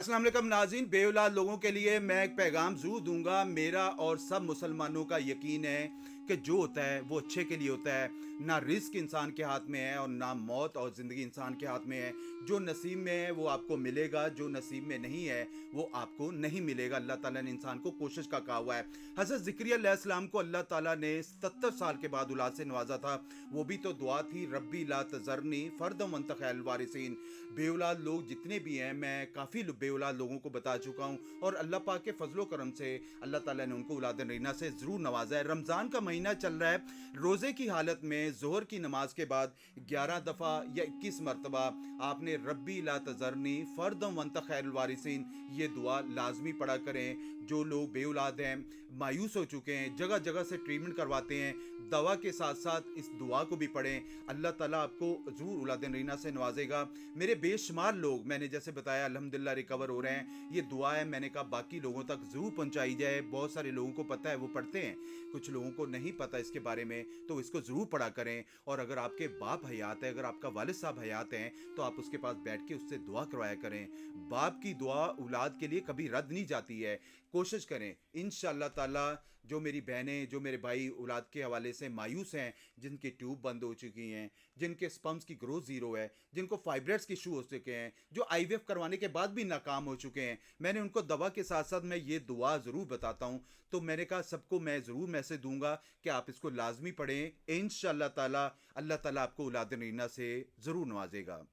अस्सलाम वालेकुम नाज़रीन, बेऔलाद लोगों के लिए मैं एक पैगाम ज़रूर दूंगा। मेरा और सब मुसलमानों का यकीन है कि जो होता है वो अच्छे के लिए होता है। ना रिस्क इंसान के हाथ में है और ना मौत और ज़िंदगी इंसान के हाथ में है। जो नसीब में है वो आपको मिलेगा, जो नसीब में नहीं है वो आपको नहीं मिलेगा। अल्लाह ताला ने इंसान को कोशिश का कहा हुआ है। हज़रत ज़िकरिया अलैहिस्सलाम को अल्लाह ताला ने 77 साल के बाद औलाद से नवाजा था। वो भी तो दुआ थी, रब्बी ला तज़रनी फ़र्दम वअंत खैरुल वारिसीन। बेऔलाद लोग जितने भी हैं, मैं काफ़ी बेऔलाद लोगों को बता चुका हूँ और अल्लाह पाक के फजलो करम से अल्लाह ताला ने उनको औलाद रीना से ज़रूर नवाजा है। रमज़ान का महीना चल रहा है। रोज़े की हालत में ज़ोहर की नमाज के बाद 11 दफ़ा या 21 मरतबा आपने रब्बी ला तज़रनी फ़र्दम वअंत खैरुल वारिसीन ये दुआ लाजमी पढ़ा करें। जो लोग बेऔलाद हैं, मायूस हो चुके हैं, जगह जगह से ट्रीटमेंट करवाते हैं, दवा के साथ साथ इस दुआ को भी पढ़ें। अल्लाह ताला आपको ज़रूर औलाद रीना से नवाजेगा। मेरे बेशुमार लोग, मैंने जैसे बताया, अल्हम्दुलिल्लाह रिकवर हो रहे हैं। ये दुआ है, मैंने कहा बाकी लोगों तक ज़रूर पहुंचाई जाए। बहुत सारे लोगों को पता है, वो पढ़ते हैं, कुछ लोगों को नहीं पता इसके बारे में, तो इसको ज़रूर पढ़ा करें। और अगर आपके बाप हयात है, अगर आपका वालिद साहब हयात हैं, तो आप उसके पास बैठ के उससे दुआ करवाया करें। बाप की दुआ औलाद के लिए कभी रद्द नहीं जाती है। कोशिश करें इंशाअल्लाह ताला। जो मेरी बहनें, जो मेरे भाई औलाद के हवाले से मायूस हैं, जिनकी ट्यूब बंद हो चुकी हैं, जिनके स्पम्स की ग्रोथ ज़ीरो है, जिनको फाइब्रेट्स के इशू हो चुके हैं, जो आईवीएफ करवाने के बाद भी नाकाम हो चुके हैं, मैंने उनको दवा के साथ साथ मैं ये दुआ ज़रूर बताता हूँ। तो मैंने कहा सबको मैं ज़रूर मैसेज दूंगा कि आप इसको लाजमी पढ़ें। इंशाअल्लाह ताला अल्लाह ताला आपको औलाद रीना से ज़रूर नवाजेगा।